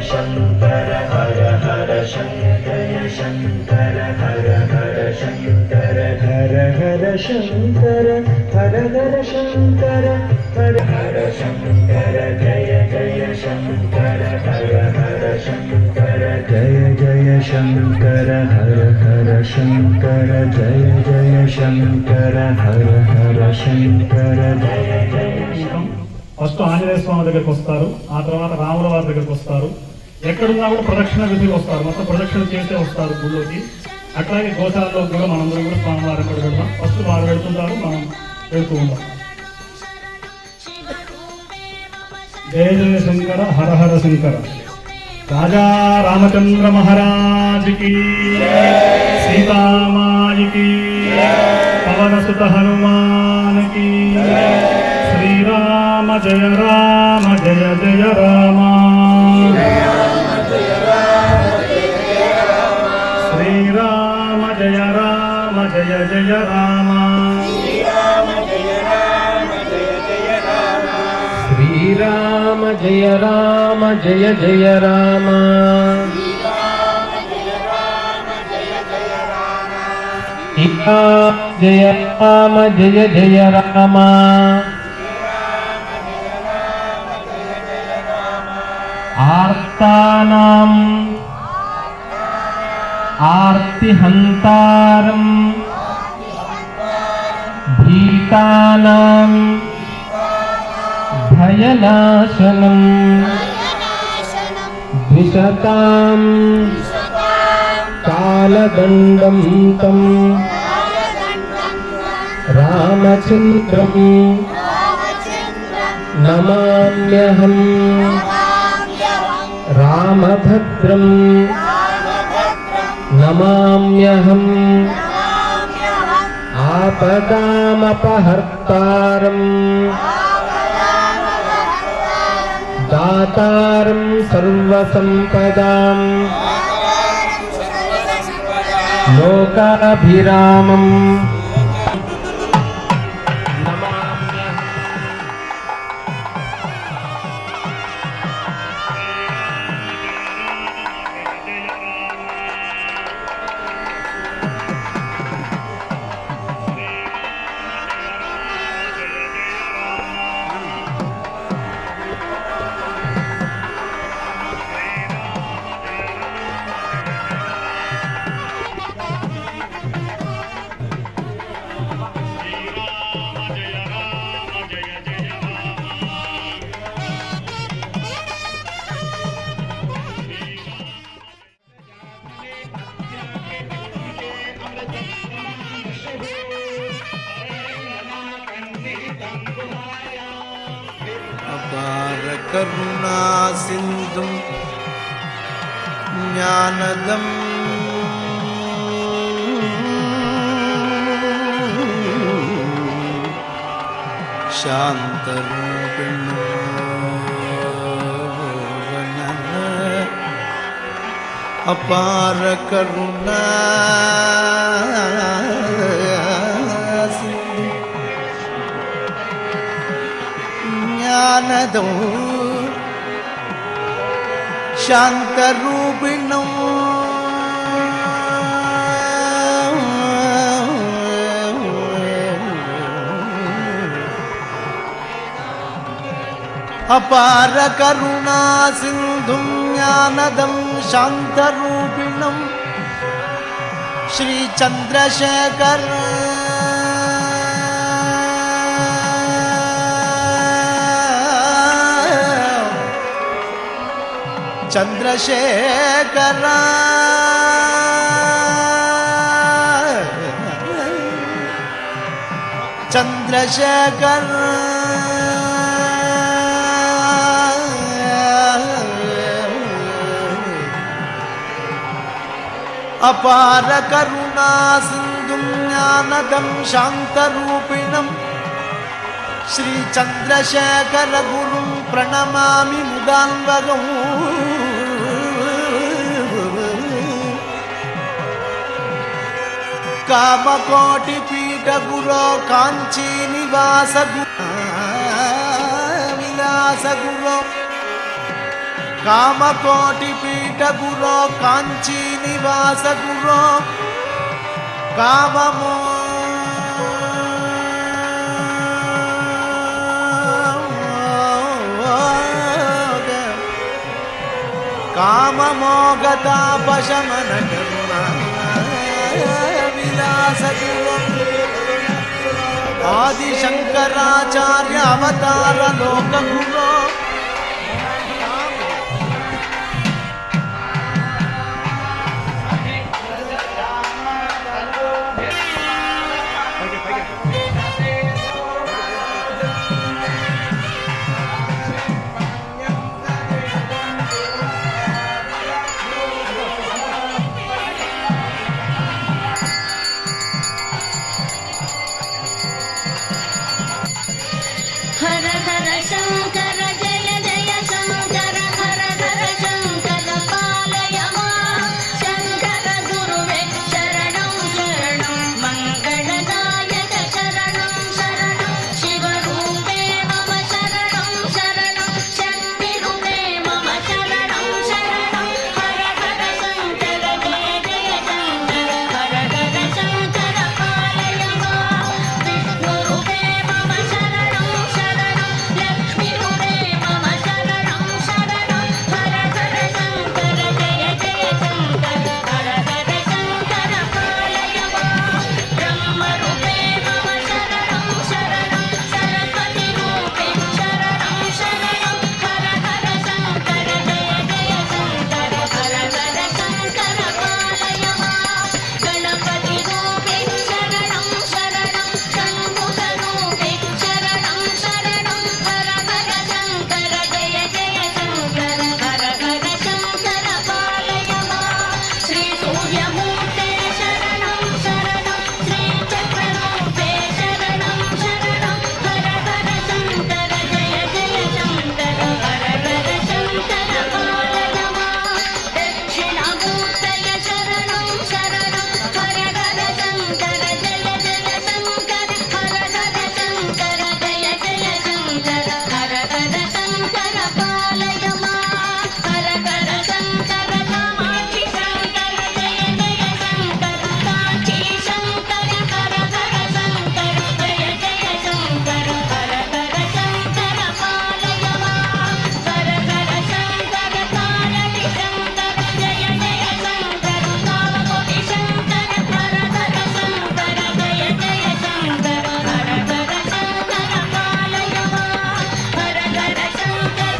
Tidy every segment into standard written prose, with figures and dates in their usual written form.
शङ्कर हर हर शङ्कर शङ्कर हर हर शङ्कर हर हर शङ्कर हर हर शङ्कर हर हर शङ्कर जय जय शङ्कर हर हर शङ्कर जय जय शङ्कर हर हर शङ्कर जय जय शङ्कर हर हर शङ्कर जय जय ఫస్ట్ ఆంజనేయ స్వామి దగ్గరికి వస్తారు, ఆ తర్వాత రాముల వారి దగ్గరికి వస్తారు. ఎక్కడున్నా కూడా ప్రదక్షిణ విధికి వస్తారు, మొత్తం ప్రదక్షిణ చేసే వస్తారు గుళ్ళోకి. అట్లాగే గోశాలలో కూడా మనందరం కూడా స్వామివారి కూడా వెళ్తాం. ఫస్ట్ వారు వెళ్తుంటారు, మనం వెళ్తూ ఉంటాం. జయ జయ శంకర హర హర శంకర. రాజా రామచంద్ర మహారాజుకి, సీతామాయికి, పవన సుత హనుమానికి. శ్రీరామ జయ రామ జయ జయ రామ. శ్రీరామ జయ రామ జయ జయ రామ. శ్రీరామ జయ రామ జయ జయ రామ. జయ రామ జయ జయ రామ. ఆర్తానాం ఆర్తిహంతారం భీతానాం భయనాశనం ద్విషతాం కాలదండం తం రామచంద్రం నమామ్యహం. రామభద్రం నమామ్యహం. ఆపదామపహర్తారం దాతారం సర్వసంపదాం లోకాభిరామం. అపార కరుణా సింధు జ్ఞానదం శాంతరూపిణో అపార కరుణా జ్ఞానదో శాంతరూపిణో అపార కరుణా సింధు జ్ఞానదం శాంతరూపిణం శ్రీ చంద్రశేఖర చంద్రశేఖర చంద్రశేఖర అపార కరుణా సింధు జ్ఞానదం శాంతరూపిణం శ్రీ చంద్రశేఖర గురుం ప్రణమామి ముదాన్వగం కామకోటి పీఠ గురో కాంచీ నివాస విలాస గురో ಕಾಮಕೋಟಿ ಪೀಠ ಗುರೋ ಕಾಂಚಿ ನಿವಾಸ ಗುರೋ ಕಾಮಮೋ ಕಾಮಮೋಗತಾಪಶಮನ ಕರುಣಾ ವಿಲಾಸ ಗುರು ಆದಿಶಂಕರಾಚಾರ್ಯ ಅವತಾರ ಲೋಕ ಗುರು हर हर शंकर जय जय शंकर हर हर शंकर पालय मां शंकर गुरुवे शरणं शरणं मंगलदायक शरणं शरणं शिवरूपे मम शरणं शरणं शक्तिरूपे मम शरणं शरणं हर हर शंकर जय जय शंकर हर हर शंकर पालय मां विष्णुरूपे मम शरणं लक्ष्मीरूपे मम शरणं शरणं हर हर शंकर जय जय शंकर हर हर शंकर पालय मां ब्रह्मरूपे मम शरणं शरणं सरस्वतीरूपे शरणं शरणं हर हर शंकर जय जय शंकर हर हर शंकर पालय मां गणपतिरूपे शरणं शरणं षण्मुखरूपे शरणं शरणं हर हर शंकर जय जय शंकर हर हर शंकर पालय मां श्रीसूर्यमूर्ते शरणं शरणं श्रीचक्ररूपे शरणं शरणं हर हर शंकर जय जय शंकर हर हर शंकर पालय मां दक्षिणामूर्तय शरणं शरणं हर हर शंकर जय जय शंकर हर हर शंकर जय जय शंकर हर हर शंकर पालय मां हर हर शंकर कामाक्षी शंकर जय जय शंकर कांची शंकर हर हर शंकर जय जय शंकर हर हर शंकर पालय मां हर हर शंकर कालटी शंकर जय जय शंकर कामकोटि शंकर हर हर शंकर जय जय शंकर हर हर शंकर पालय मां हर हर शंकर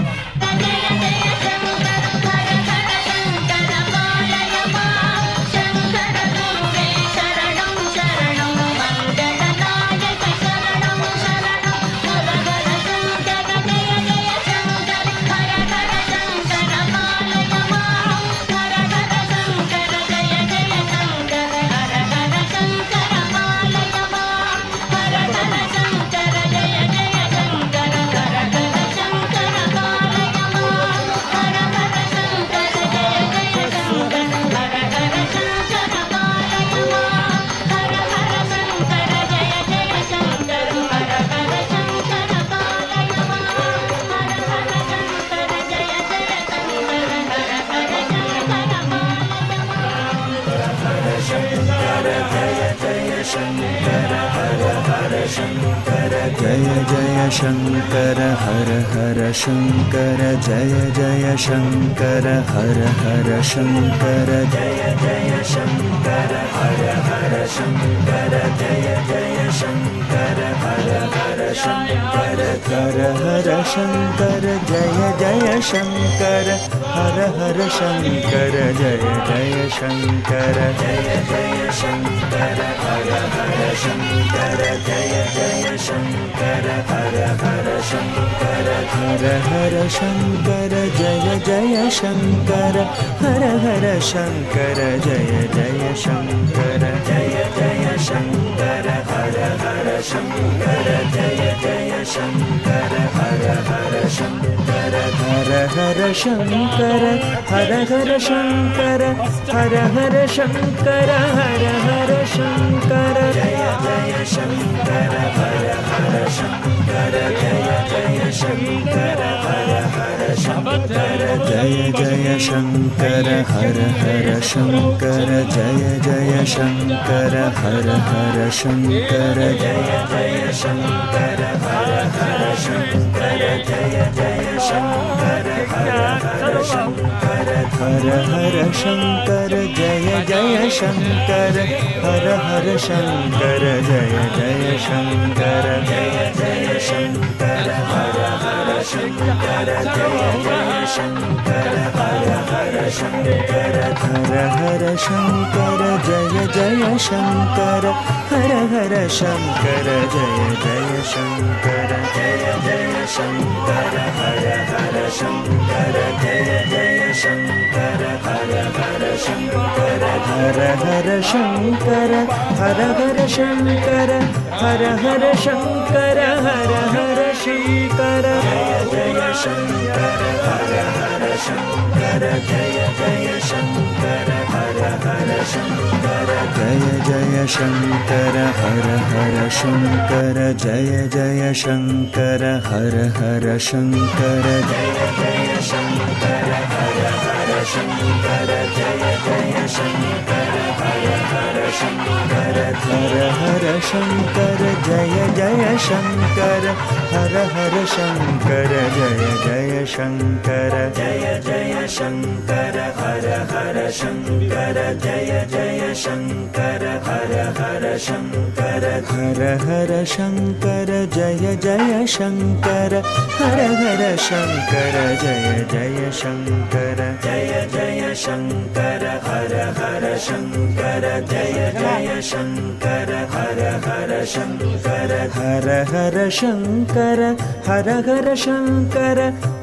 जय जय शंकर हर हर शंकर पालय मां शंकर गुरुवे शरणं शरणं मंगलदायक शरणं शरणं हर हर शंकर जय जय शंकर हर हर शंकर पालय मां हर हर शंकर जय जय शंकर हर हर शंकर पालय मां हर हर शंकर जय जय शंकर हर हर शंकर पालय मां हर हर शंकर जय जय शंकर हर हर शंकर पालय मां हर हर शंकर जय जय शंकर हर हर शंकर पालय मां हर हर शंकर जय जय शंकर हर हर शंकर जय जय शंकर हर हर शंकर जय जय शंकर हर हर शंकर जय जय शंकर हर हर शंकर जय जय शंकर हर हर शंकर हर हर शंकर जय जय शंकर हर हर शंकर जय जय शंकर जय जय शंकर हर हर शंकर जय जय शंकर हर हर शंकर हर हर शंकर जय जय शंकर हर हर शंकर जय जय शंकर जय जय शंकर हर हर शंकर जय जय शंकर हर हर शंकर हर हर शंकर हर हर शंकर हर हर शंकर हर हर शंकर जय जय शंकर हर हर शंकर जय जय शंकर हर हर शंकर जय जय शङ्कर हर हर शङ्कर जय जय शङ्कर हर हर शङ्कर जय जय शङ्कर हर हर शङ्कर जय जय शङ्कर हर हर शङ्कर हर हर शङ्कर जय जय शङ्कर हर हर शङ्कर जय जय शङ्कर जय जय शङ्कर हर हर शङ्कर जय जय शङ्कर हर हर शङ्कर हर हर शङ्कर जय जय शङ्कर हर हर शङ्कर जय जय शङ्कर जय जय शङ्कर हर हर शङ्कर जय जय शङ्कर हर हर शङ्कर हर हर शङ्कर हर हर शङ्कर हर हर शङ्कर हर हर शङ्कर जय जय शङ्कर हर हर शङ्कर जय जय शङ्कर हर हर शङ्कर जय जय शङ्कर हर हर शङ्कर जय जय शङ्कर हर हर शङ्कर जय जय शङ्कर हर हर शङ्कर जय जय शङ्कर हर हर शङ्कर हर हर शङ्कर जय जय शङ्कर हर हर शङ्कर जय जय शङ्कर जय जय शङ्कर हर हर शङ्कर जय जय शङ्कर हर हर शङ्कर हर हर शङ्कर जय जय शङ्कर हर हर शङ्कर जय जय शङ्कर जय जय शङ्कर हर हर शङ्कर जय जय शङ्कर हर हर शङ्कर हर हर शङ्कर हर हर शङ्कर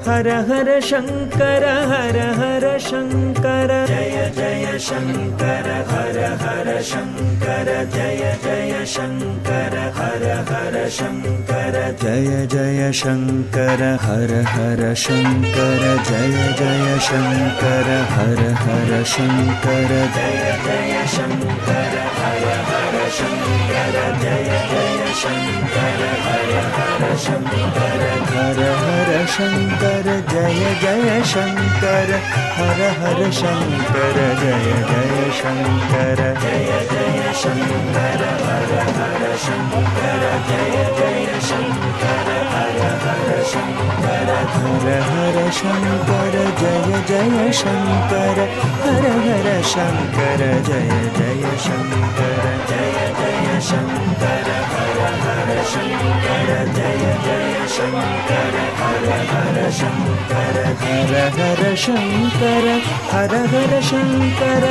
हर हर शङ्कर हर हर शङ्कर जय जय शङ्कर हर हर शङ्कर जय जय शङ्कर हर हर शङ्कर जय जय शङ्कर हर हर शङ्कर जय जय शङ्कर हर हर शङ्कर जय जय शङ्कर हर हर शङ्कर जय जय शङ्कर हर हर शङ्कर हर हर शङ्कर जय जय शङ्कर हर हर शङ्कर जय जय शङ्कर जय जय शङ्कर हर हर शङ्कर जय जय शङ्कर हर हर शङ्कर हर हर शङ्कर जय जय शङ्कर हर हर शङ्कर जय जय शङ्कर जय जय शङ्कर हर हर शङ्कर जय जय शङ्कर हर हर शङ्कर हर हर शङ्कर हर हर शङ्कर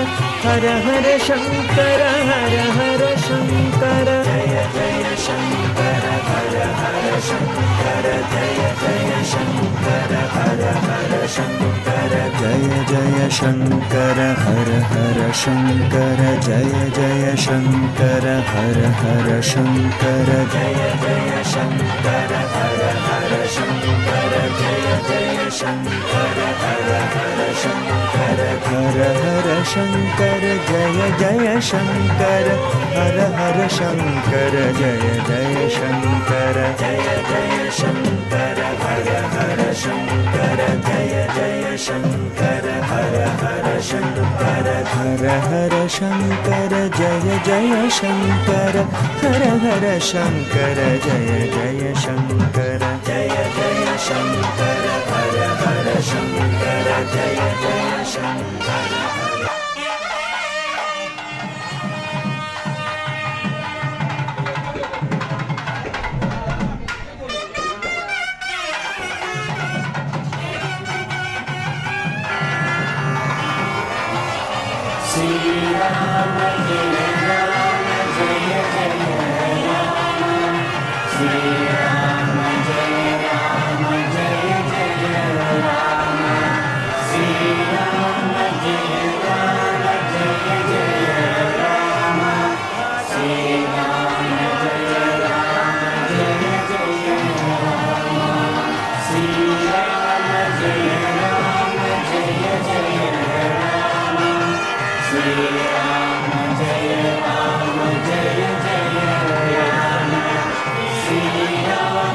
हर हर शङ्कर हर हर शङ्कर जय जय शङ्कर हर हर शङ्कर जय जय शङ्कर हर हर शङ्कर जय जय शङ्कर हर हर शङ्कर जय जय शङ्कर हर हर शङ्कर जय जय शङ्कर हर हर शङ्कर जय जय शङ्कर हर हर शङ्कर हर हर शङ्कर जय जय शङ्कर हर हर शङ्कर जय जय शङ्कर जय जय शङ्कर हर हर शङ्कर जय जय शङ्कर हर हर शङ्कर हर हर शङ्कर जय जय शङ्कर हर हर शङ्कर जय जय शङ्कर जय जय शङ्कर हर हर शङ्कर जय जय Shankar Jai Ram, Jai Jai Ram, Sri Ram.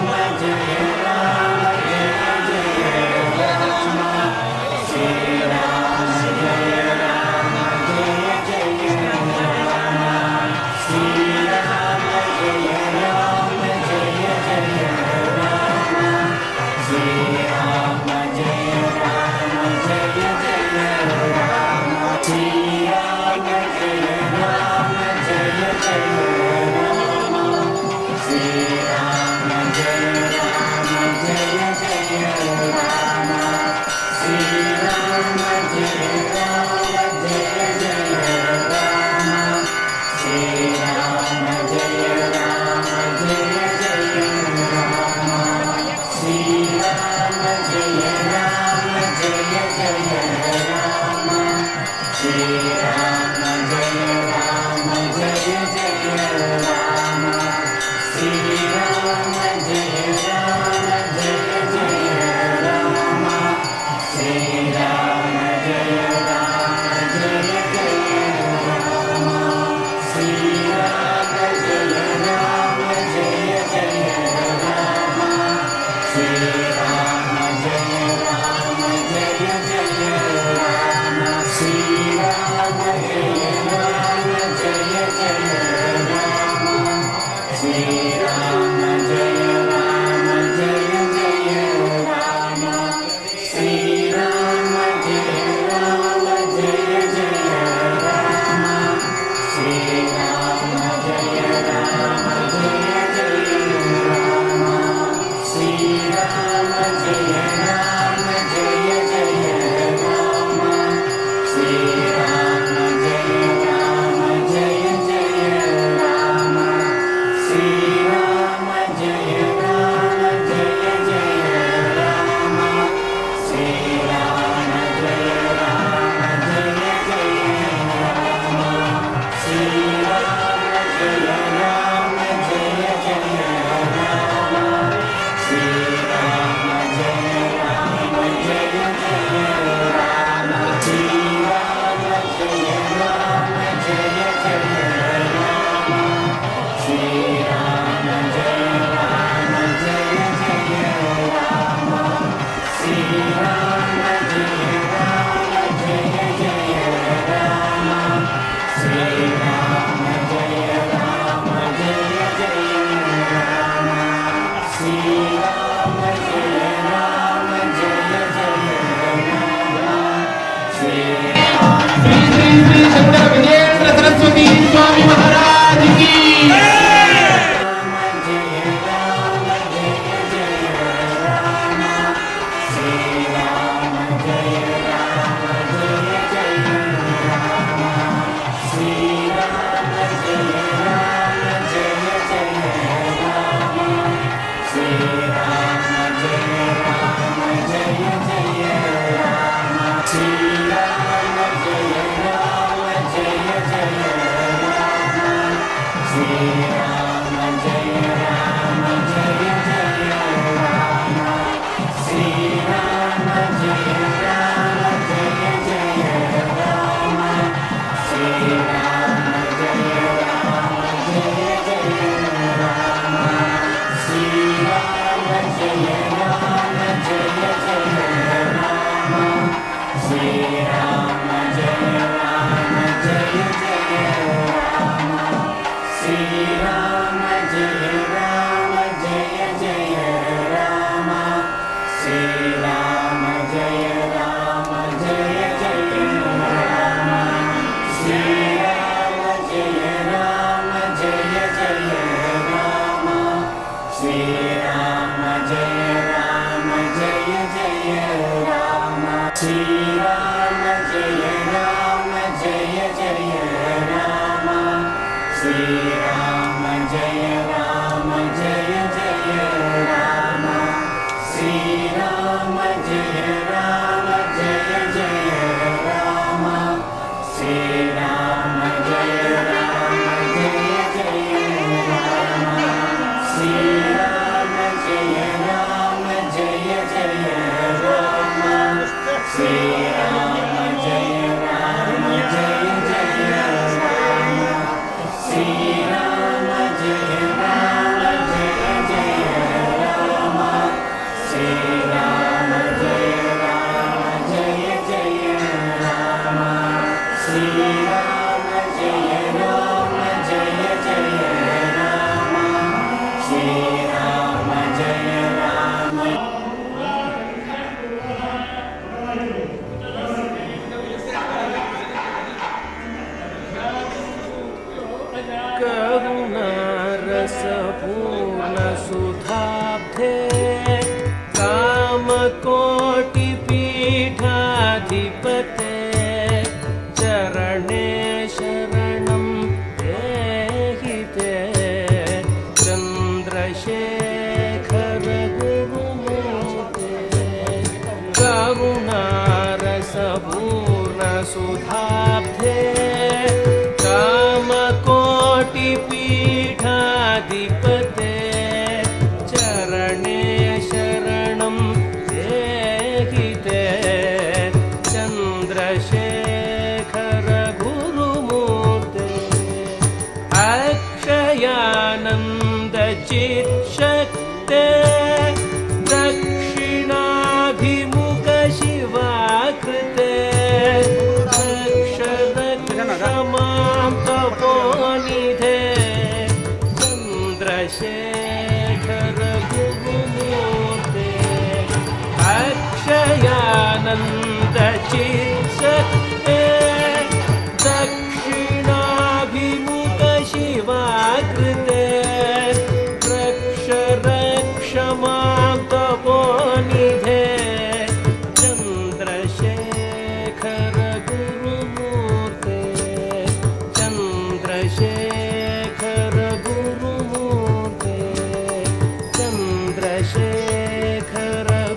करुणारसपूर्णसुधाब्धे कामकोटिपीठा गणाधिपते चरणे शरणं देहि ते चन्द्रशेखर गुरुमूर्ते करुणारसपूर्ण सुधाब्धे कामकोटिपीठाधिपते चरणे शरणं देहि ते चन्द्रशेखर गुरुमूर्ते अक्षयानन्दचित्शक्ते दक्षिणाभिमुख शिवाकृते क्षमां तपोनिधे चन्द्रशेखर गुरुमूर्ते अक्षयानन्दचित्शक्ते दक्षिणाभिमुख शिवाकृते रक्ष मां तपोनिधे चन्द्रशेखर गुरुमूर्ते चन्द्रशेखर गुरुमूर्ते चन्द्रशेखर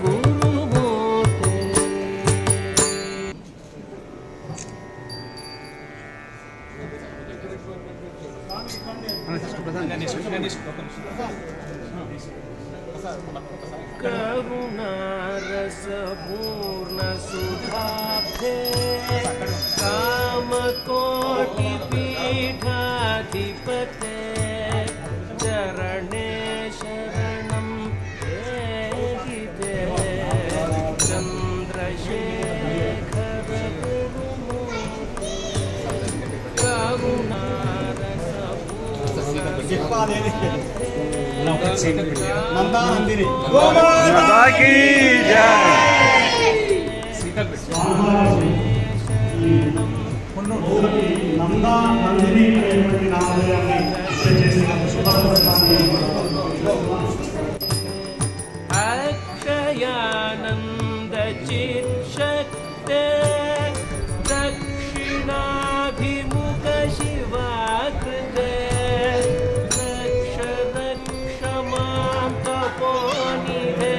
गुरुमूर्ते करुणारसपूर्ण सुधाब्धे कामकोटिपीठाधिपते चरणे शरणं देहि ते चन्द्रशेखर गुरुमूर्ते నందానందిని నందానందిని అనేటువంటి నామధేయాన్ని చేసిన శుభాన్ని अक्षयानन्दचित्शक्ते दक्षिणाभिमुख शिवाकृते क्षमां तपोनिधे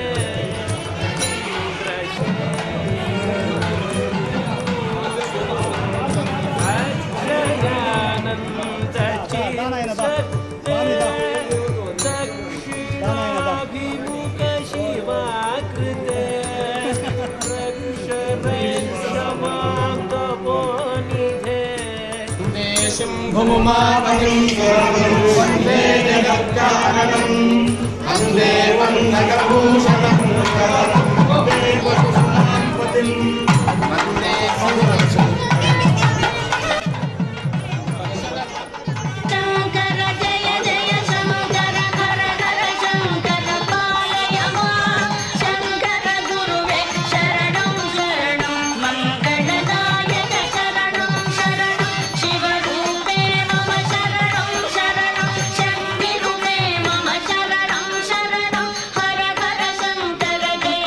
अक्षयानन्दचित्शक्ते दक्षिणाभिमुख शिवाकृते क्षमां तपोनिधे शम्भुमापतिं वन्दे जगत्कारणं वन्दे वन्दकभूषणं वन्दे वसुधापतिं वन्दे शङ्कर जय जय शङ्कर हर हर शङ्कर पालय मां शङ्कर गुरुवे शरणं शरणं मङ्गलदायक शरणं शरणं शिवरूपे मम शरणं शरणं शक्तिरूपे मम शरणं शरणं हर हर शङ्कर जय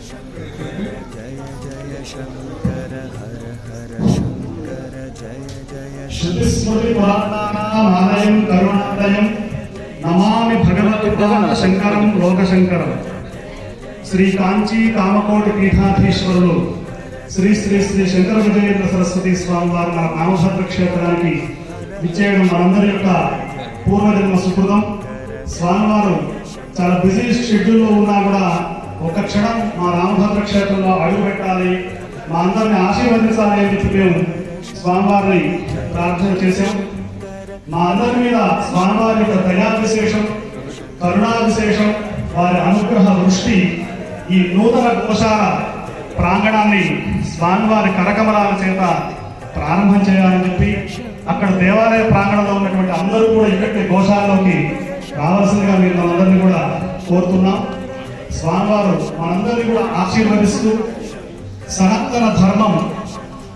जय जय शङ्कर हर हर शङ्कर जय जय श्रुतिस्मृति पुराणानामालयं करुणालयं नमामि भगवद्पाद शंकरं लोकशंकरं శ్రీ కాంచీ కామకోటి పీఠాధీశ్వరులు శ్రీ శ్రీ శ్రీ శంకర విజయేంద్ర సరస్వతి స్వామి వారు మన రామభద్ర క్షేత్రానికి విచ్చేయడం మనందరి యొక్క పూర్వజన్మ సుకృతం. స్వామివారు చాలా బిజీ షెడ్యూల్లో ఉన్నా కూడా ఒక క్షణం మా రామభద్ర క్షేత్రంలో అడుగు పెట్టాలి, మా అందరిని ఆశీర్వదించాలి అని చెప్పి మేము స్వామివారిని ప్రార్థన చేశాం. మా అందరి మీద స్వామివారి యొక్క దయా విశేషం, కరుణా విశేషం, వారి అనుగ్రహ దృష్టి ఈ నూతన గోశాల ప్రాంగణాన్ని స్వామివారి కరకమలాల చేత ప్రారంభం చేయాలని చెప్పి అక్కడ దేవాలయ ప్రాంగణంలో ఉన్నటువంటి అందరూ కూడా ఇక్కడికి గోశాలలోకి రావాల్సిందిగా మీరు మనందరినీ కూడా కోరుతున్నాం. స్వామివారు మనందరినీ కూడా ఆశీర్వదిస్తూ సనాతన ధర్మం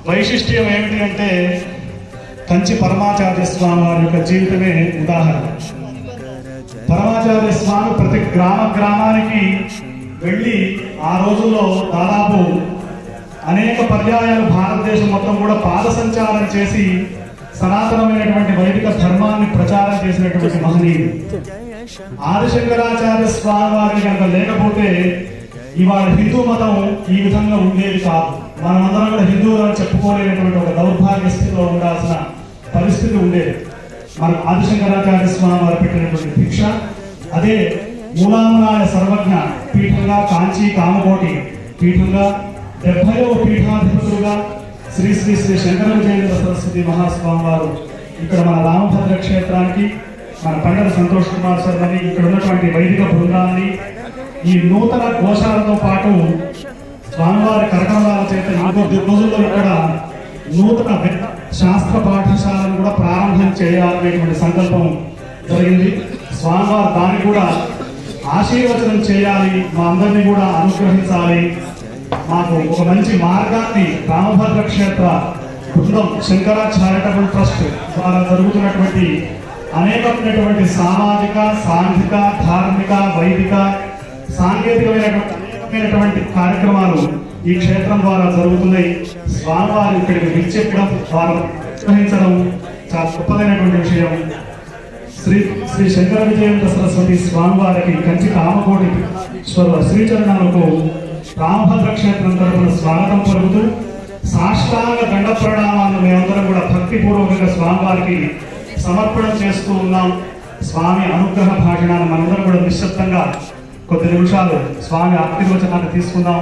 వైశిష్ట్యం ఏమిటి అంటే కంచి పరమాచార్య స్వామి వారి యొక్క జీవితమే ఉదాహరణ. పరమాచార్య స్వామి ప్రతి గ్రామానికి వెళ్ళి ఆ రోజుల్లో దాదాపు అనేక పర్యాయాలు భారతదేశం మొత్తం కూడా పాద సంచారం చేసి సనాతనమైనటువంటి వైదిక ధర్మాన్ని ప్రచారం చేసినటువంటి మహనీయుడు. ఆదిశంకరాచార్య స్వామి వారిని కనుక లేకపోతే ఇవాళ హిందూ మతం ఈ విధంగా ఉండేది కాదు. మనమందరం కూడా హిందువులను చెప్పుకోలేనటువంటి ఒక దౌర్భాగ్య స్థితిలో ఉండాల్సిన పరిస్థితి ఉండేది. మన ఆదిశంకరాచార్య స్వామి వారు పెట్టినటువంటి భిక్ష అదే మూలామనాయ సర్వజ్ఞ పీఠంగా, కాంచీ కామకోటి పీఠంగా, 70వ పీఠాధిపతులుగా శ్రీ శ్రీ శ్రీ శంకర విజయేంద్ర సరస్వతి మహాస్వామి వారు ఇక్కడ మన రామభద్ర క్షేత్రానికి, మన పండగ సంతోష్ కుమార్ శర్మని, ఇక్కడ ఉన్నటువంటి వైదిక బృందాన్ని, ఈ నూతన గోశాలతో పాటు స్వామివారి కరకమలాల చేత ఇంకొద్ది రోజుల్లో ఇక్కడ నూతన శాస్త్ర పాఠశాలను కూడా ప్రారంభం చేయాలనేటువంటి సంకల్పం జరిగింది. స్వామివారు దాన్ని కూడా ఆశీర్వచనం చేయాలి, మా అందరినీ కూడా అనుగ్రహించాలి, మాకు ఒక మంచి మార్గాన్ని రామభద్ర క్షేత్ర బృందం శంకర చారిటబుల్ ట్రస్ట్ ద్వారా జరుగుతున్నటువంటి అనేకమైనటువంటి సామాజిక, సాంఘిక, ధార్మిక, వైదిక, సాంకేతికమైనటువంటి కార్యక్రమాలు ఈ క్షేత్రం ద్వారా జరుగుతున్నాయి. స్వామివారు ఇక్కడికి విచ్చెక్కడం, వారు గ్రహించడం చాలా గొప్పదైనటువంటి విషయం. శ్రీ శ్రీ శంకర విజయేంద్ర సరస్వతి స్వామివారికి కంచి కామకోటి ఈశ్వరుల శ్రీచరణాలకు రామభద్ర క్షేత్రం తరపున స్వాగతం పలుకుతూ సాష్టాంగ దండ ప్రణామాలను మేమందరం కూడా భక్తిపూర్వకంగా స్వామివారికి సమర్పణం చేస్తూ ఉన్నాం. స్వామి అనుగ్రహ భాషణాన్ని మనందరం కూడా నిశ్శబ్దంగా కొద్ది నిమిషాలు స్వామి ఆశీర్వచనాన్ని తీసుకుందాం.